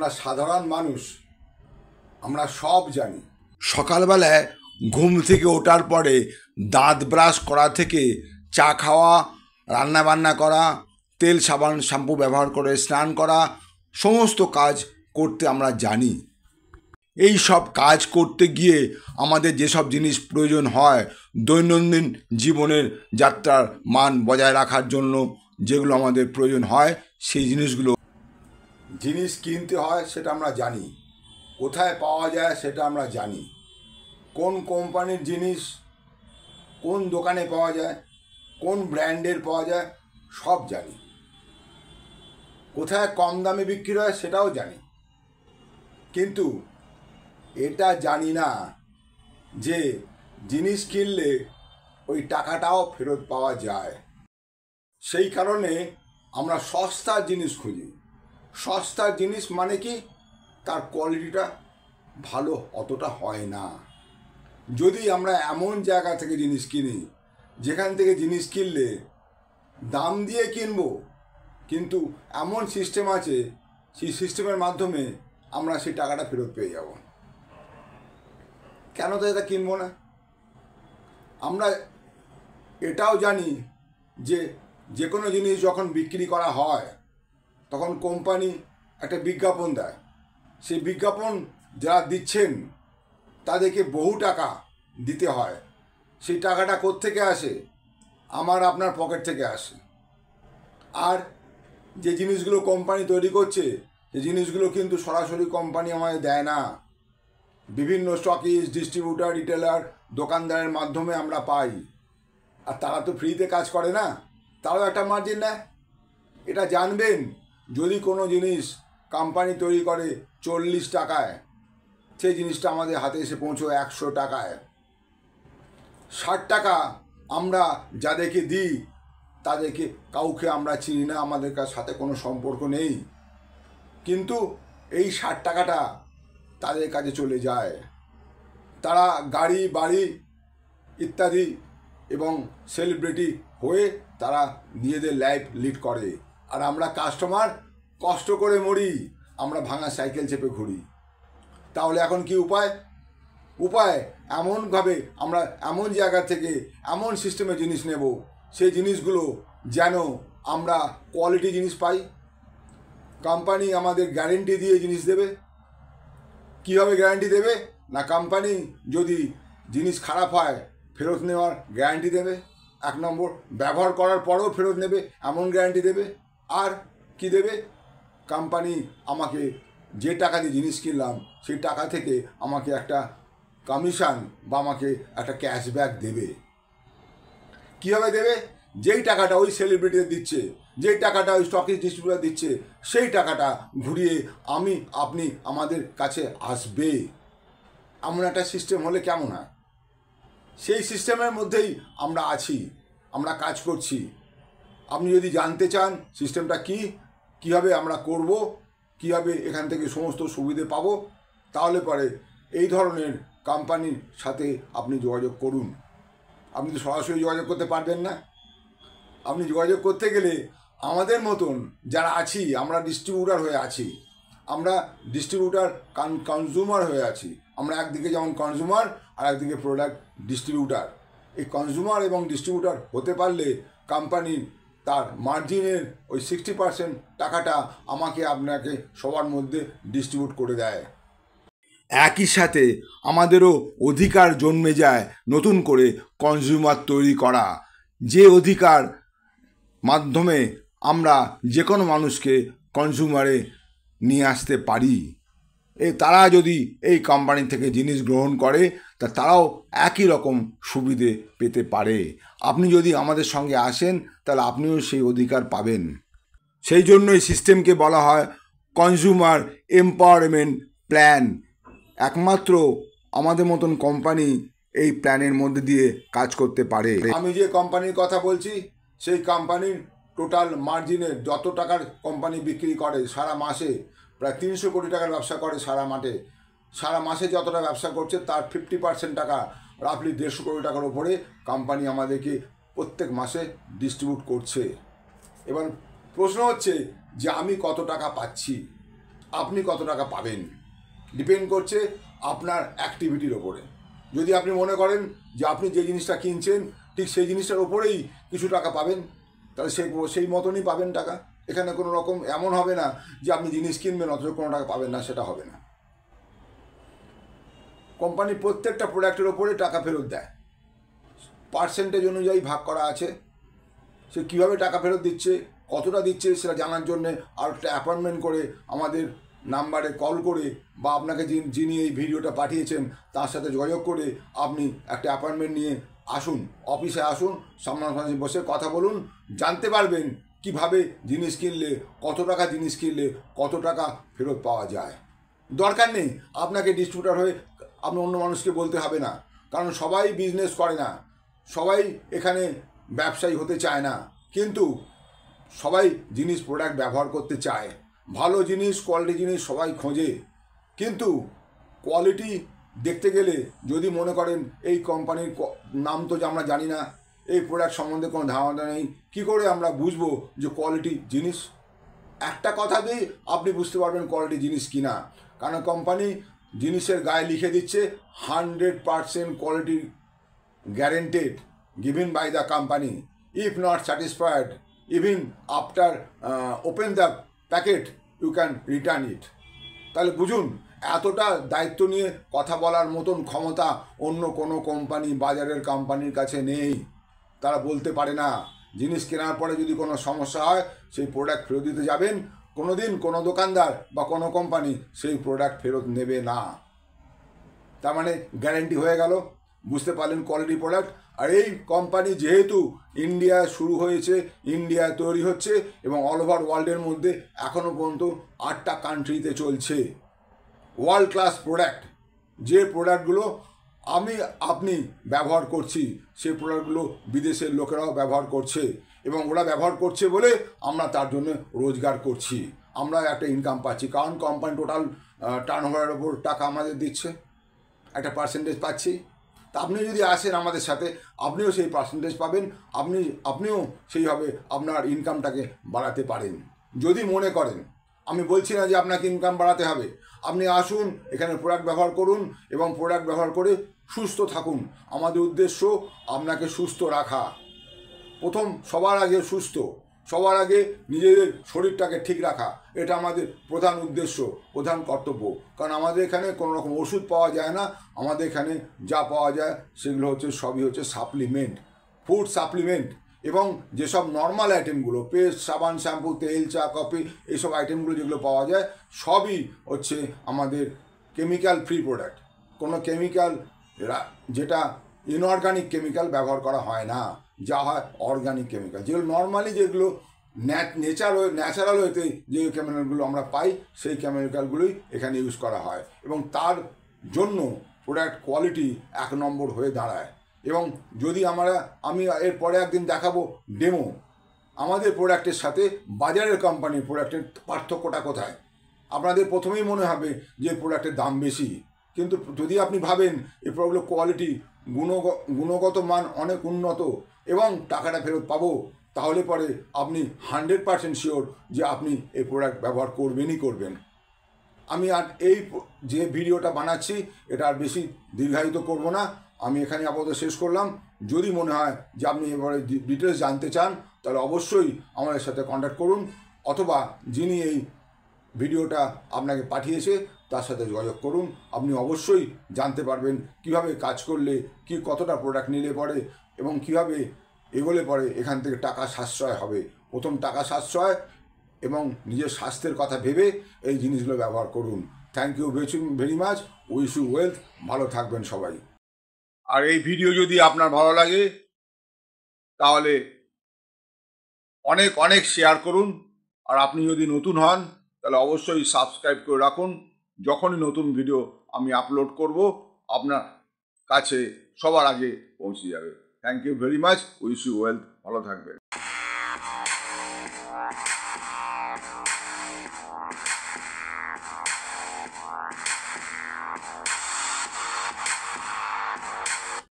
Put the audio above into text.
আমরা সাধারণ মানুষ, আমরা সব জানি। সকালবেলায় ঘুম থেকে ওঠার পরে দাঁত ব্রাশ করা থেকে চা খাওয়া, রান্না বান্না করা, তেল সাবান শ্যাম্পু ব্যবহার করে স্নান করা, সমস্ত কাজ করতে আমরা জানি। এই সব কাজ করতে গিয়ে আমাদের যেসব জিনিস প্রয়োজন হয় দৈনন্দিন জীবনের যাত্রার মান বজায় রাখার জন্য, যেগুলো আমাদের প্রয়োজন হয় সেই জিনিস কিনতে হয় সেটা আমরা জানি, কোথায় পাওয়া যায় সেটা আমরা জানি, কোন কোম্পানির জিনিস কোন দোকানে পাওয়া যায়, কোন ব্র্যান্ডের পাওয়া যায় সব জানি, কোথায় কম দামে বিক্রি হয় সেটাও জানি। কিন্তু এটা জানি না যে জিনিস কিনলে ওই টাকাটাও ফেরত পাওয়া যায়। সেই কারণে আমরা সস্তার জিনিস খুঁজি। সস্তার জিনিস মানে কি, তার কোয়ালিটিটা ভালো অতটা হয় না। যদি আমরা এমন জায়গা থেকে জিনিস কিনি যেখান থেকে জিনিস কিনলে দাম দিয়ে কিনবো, কিন্তু এমন সিস্টেম আছে সেই সিস্টেমের মাধ্যমে আমরা সেই টাকাটা ফেরত পেয়ে যাব, কেন তো এটা কিনবো না? আমরা এটাও জানি যে যে কোনো জিনিস যখন বিক্রি করা হয় তখন কোম্পানি একটা বিজ্ঞাপন দেয়। সেই বিজ্ঞাপন যারা দিচ্ছেন তাদেরকে বহু টাকা দিতে হয়। সেই টাকাটা কোত্থেকে আসে? আমার আপনার পকেট থেকে আসে। আর যে জিনিসগুলো কোম্পানি তৈরি করছে সেই জিনিসগুলো কিন্তু সরাসরি কোম্পানি আমাদের দেয় না, বিভিন্ন স্টকিস্ট, ডিস্ট্রিবিউটার, রিটেলার, দোকানদারের মাধ্যমে আমরা পাই। আর তারা তো ফ্রিতে কাজ করে না, তারাও একটা মার্জিন নেয়। এটা জানবেন, যদি কোনো জিনিস কোম্পানি তৈরি করে 40 টাকায়, সেই জিনিসটা আমাদের হাতে এসে পৌঁছয় 100 টাকায়। 60 টাকা আমরা যাদেরকে দিই তাদেরকে কাউকে আমরা চিনি না, আমাদের সাথে কোনো সম্পর্ক নেই, কিন্তু এই 60 টাকাটা তাদের কাছে চলে যায়। তারা গাড়ি বাড়ি ইত্যাদি এবং সেলিব্রিটি হয়ে তারা নিজেদের লাইফ লিড করে, আর আমরা কাস্টমার কষ্ট করে মরি, আমরা ভাঙা সাইকেল চেপে ঘুরি। তাহলে এখন কি উপায়? এমনভাবে আমরা এমন জায়গা থেকে এমন সিস্টেমে জিনিস নেব, সেই জিনিসগুলো যেন আমরা কোয়ালিটি জিনিস পাই। কোম্পানি আমাদের গ্যারেন্টি দিয়ে জিনিস দেবে। কীভাবে গ্যারান্টি দেবে? না, কোম্পানি যদি জিনিস খারাপ হয় ফেরত নেওয়ার গ্যারান্টি দেবে। 1 নম্বর, ব্যবহার করার পরেও ফেরত নেবে এমন গ্যারান্টি দেবে। আর কি দেবে? কোম্পানি আমাকে যে টাকা দিয়ে জিনিস কিনলাম সেই টাকা থেকে আমাকে একটা কমিশন বা আমাকে একটা ক্যাশব্যাক দেবে। কীভাবে দেবে? যেই টাকাটা ওই সেলিব্রিটি দিচ্ছে, যেই টাকাটা ওই স্টকিস্ট ডিস্ট্রিবিউটার দিচ্ছে, সেই টাকাটা ঘুরিয়ে আপনি আমাদের কাছে আসবে। এমন একটা সিস্টেম হলে কেমন হয়? সেই সিস্টেমের মধ্যেই আমরা আছি, আমরা কাজ করছি। আপনি যদি জানতে চান সিস্টেমটা কীভাবে আমরা করব, কীভাবে এখান থেকে সমস্ত সুবিধে পাবো, তাহলে পরে এই ধরনের কোম্পানির সাথে আপনি যোগাযোগ করুন। আপনি তো সরাসরি যোগাযোগ করতে পারবেন না। আপনি যোগাযোগ করতে গেলে আমাদের মতন যারা আছি, আমরা ডিস্ট্রিবিউটার হয়ে আছি, আমরা ডিস্ট্রিবিউটার কনজিউমার হয়ে আছি। আমরা একদিকে যেমন কনজিউমার আর একদিকে প্রোডাক্ট ডিস্ট্রিবিউটার। এই কনজিউমার এবং ডিস্ট্রিবিউটার হতে পারলে কোম্পানি তার মার্জিনের ওই 60% টাকাটা আমাকে আপনাকে সবার মধ্যে ডিস্ট্রিবিউট করে দেয়। একই সাথে আমাদেরও অধিকার জন্মে যায় নতুন করে কনজিউমার তৈরি করা, যে অধিকার মাধ্যমে আমরা যে কোনো মানুষকে কনজিউমারে নিয়ে আসতে পারি। তারা যদি এই কোম্পানি থেকে জিনিস গ্রহণ করে তা তারাও একই রকম সুবিধে পেতে পারে। আপনি যদি আমাদের সঙ্গে আসেন তাহলে আপনিও সেই অধিকার পাবেন। সেই জন্য এই সিস্টেমকে বলা হয় কনজিউমার এম্পাওয়ারমেন্ট প্ল্যান। একমাত্র আমাদের মতন কোম্পানি এই প্ল্যানের মধ্যে দিয়ে কাজ করতে পারে। আমি যে কোম্পানির কথা বলছি সেই কোম্পানির টোটাল মার্জিনের যত টাকার কোম্পানি বিক্রি করে সারা মাসে, প্রায় 300 কোটি টাকার ব্যবসা করে সারা মাসে যতটা ব্যবসা করছে তার 50% টাকা, রাফলি 150 কোটি টাকার ওপরে কোম্পানি আমাদেরকে প্রত্যেক মাসে ডিস্ট্রিবিউট করছে। এবার প্রশ্ন হচ্ছে যে আমি কত টাকা পাচ্ছি? আপনি কত টাকা পাবেন ডিপেন্ড করছে আপনার অ্যাক্টিভিটির ওপরে। যদি আপনি মনে করেন যে আপনি যে জিনিসটা কিনছেন ঠিক সেই জিনিসটার ওপরেই কিছু টাকা পাবেন, তাহলে সেই মতনই পাবেন টাকা। এখানে কোনো রকম এমন হবে না যে আপনি জিনিস কিনবেন অথচ কোনো টাকা পাবেন না, সেটা হবে না। কোম্পানি প্রত্যেকটা প্রোডাক্টের ওপরে টাকা ফেরত দেয়, পার্সেন্টেজ অনুযায়ী ভাগ করা আছে। সে কীভাবে টাকা ফেরত দিচ্ছে, কতটা দিচ্ছে, সেটা জানার জন্যে আর একটা অ্যাপয়েন্টমেন্ট করে আমাদের নাম্বারে কল করে বা আপনাকে যিনি এই ভিডিওটা পাঠিয়েছেন তার সাথে যোগাযোগ করে আপনি একটা অ্যাপয়েন্টমেন্ট নিয়ে আসুন, অফিসে আসুন, সামনাসামনি বসে কথা বলুন, জানতে পারবেন কিভাবে জিনিস কিনলে, কত টাকা জিনিস কিনলে কত টাকা ফেরত পাওয়া যায়। দরকার নেই আপনাকে ডিস্ট্রিবিউটার হয়ে আপনি অন্য মানুষকে বলতে হবে না, কারণ সবাই বিজনেস করে না, সবাই এখানে ব্যবসায়ী হতে চায় না, কিন্তু সবাই জিনিস প্রোডাক্ট ব্যবহার করতে চায়। ভালো জিনিস, কোয়ালিটি জিনিস সবাই খোঁজে, কিন্তু কোয়ালিটি দেখতে গেলে যদি মনে করেন এই কোম্পানির নাম তো যে আমরা জানি না, এই প্রোডাক্ট সম্বন্ধে কোনো ধারণা নেই, কী করে আমরা বুঝবো যে কোয়ালিটি জিনিস? একটা কথাতেই আপনি বুঝতে পারবেন কোয়ালিটি জিনিস কিনা, কারণ কোম্পানি জিনিসের গায়ে লিখে দিচ্ছে 100% quality guaranteed given by the company. If not satisfied, even after open the packet, you can return it. তাহলে বুঝুন, এতটা দায়িত্ব নিয়ে কথা বলার মতন ক্ষমতা অন্য কোনো কোম্পানি, বাজারের কোম্পানির কাছে নেই। তারা বলতে পারে না জিনিস কেনার পরে যদি কোনো সমস্যা হয় সেই প্রোডাক্ট ফেরত দিতে যাবেন, কোনো দিন কোনো দোকানদার বা কোনো কোম্পানি সেই প্রোডাক্ট ফেরত নেবে না। তার মানে গ্যারেন্টি হয়ে গেল, বুঝতে পারলেন কোয়ালিটি প্রোডাক্ট। আর এই কোম্পানি যেহেতু ইন্ডিয়ায় শুরু হয়েছে, ইন্ডিয়ায় তৈরি হচ্ছে এবং অল ওভার ওয়ার্ল্ডের মধ্যে এখনও পর্যন্ত 8টা কান্ট্রিতে চলছে। ওয়ার্ল্ড ক্লাস প্রোডাক্ট, যে প্রোডাক্টগুলো আপনি ব্যবহার করছি সেই প্রোডাক্টগুলো বিদেশের লোকেরাও ব্যবহার করছে এবং ওরা ব্যবহার করছে বলে আমরা তার জন্য রোজগার করছি, আমরা একটা ইনকাম পাচ্ছি, কারণ কোম্পানি টোটাল টার্নওভারের ওপর টাকা আমাদের দিচ্ছে, একটা পার্সেন্টেজ পাচ্ছি। তা আপনি যদি আসেন আমাদের সাথে, আপনিও সেই পার্সেন্টেজ পাবেন, আপনিও সেইভাবে আপনার ইনকামটাকে বাড়াতে পারেন যদি মনে করেন। আমি বলছি না যে আপনাকে ইনকাম বাড়াতে হবে, আপনি আসুন, এখানে প্রোডাক্ট ব্যবহার করুন এবং প্রোডাক্ট ব্যবহার করে সুস্থ থাকুন। আমাদের উদ্দেশ্য আপনাকে সুস্থ রাখা। প্রথম সবার আগে সুস্থ, সবার আগে নিজেদের শরীরটাকে ঠিক রাখা, এটা আমাদের প্রধান উদ্দেশ্য, প্রধান কর্তব্য। কারণ আমাদের এখানে কোনো রকম ওষুধ পাওয়া যায় না, আমাদের এখানে যা পাওয়া যায় সেগুলো সবই হচ্ছে সাপ্লিমেন্ট, ফুড সাপ্লিমেন্ট। এবং যেসব নর্মাল আইটেমগুলো, পেস্ট, সাবান, শ্যাম্পু, তেল, চা, কফি, এইসব আইটেমগুলো যেগুলো পাওয়া যায় সবই হচ্ছে আমাদের কেমিক্যাল ফ্রি প্রোডাক্ট। কোনো কেমিক্যাল, যেটা ইনঅর্গানিক কেমিক্যাল ব্যবহার করা হয় না, যা হয় অর্গানিক কেমিক্যাল, যেগুলো নর্মালি যেগুলো ন্যাচারাল হইতে যে কেমিক্যালগুলো আমরা পাই সেই কেমিক্যালগুলোই এখানে ইউজ করা হয় এবং তার জন্য প্রোডাক্ট কোয়ালিটি 1 নম্বর হয়ে দাঁড়ায়। এবং যদি আমি এরপরে একদিন দেখাবো ডেমো আমাদের প্রোডাক্টের সাথে বাজারের কোম্পানির প্রোডাক্টের পার্থক্যটা কোথায়। আপনাদের প্রথমেই মনে হবে যে প্রোডাক্টের দাম বেশি, কিন্তু যদি আপনি ভাবেন এই প্রোডাক্টগুলো কোয়ালিটি, গুণগত মান অনেক উন্নত এবং টাকাটা ফেরত পাবো, তাহলে পরে আপনি 100% শিওর যে আপনি এই প্রোডাক্ট ব্যবহার করবেনই করবেন। আমি আর এই যে ভিডিওটা বানাচ্ছি এটা আর বেশি দীর্ঘায়িত করব না, আমি এখানে আপাতত শেষ করলাম। যদি মনে হয় যে আপনি এবারে ডিটেলস জানতে চান তাহলে অবশ্যই আমাদের সাথে কন্ট্যাক্ট করুন, অথবা যিনি এই ভিডিওটা আপনাকে পাঠিয়েছে তার সাথে যোগাযোগ করুন। আপনি অবশ্যই জানতে পারবেন কিভাবে কাজ করলে কতটা প্রোডাক্ট নিলে পরে এবং কিভাবে এগোলে পরে এখান থেকে টাকা সাশ্রয় হবে। প্রথম টাকা সাশ্রয় এবং নিজের স্বাস্থ্যের কথা ভেবে এই জিনিসগুলো ব্যবহার করুন। Thank you very much, wish you wealth. ভালো থাকবেন সবাই। আর এই ভিডিও যদি আপনার ভালো লাগে তাহলে অনেক অনেক শেয়ার করুন। আর আপনি যদি নতুন হন তাহলে অবশ্যই সাবস্ক্রাইব করে রাখুন। যখনই নতুন ভিডিও আমি আপলোড করব আপনার কাছে সবার আগে পৌঁছে যাবে। Thank you very much, wish you wealth. ভালো থাকবেন।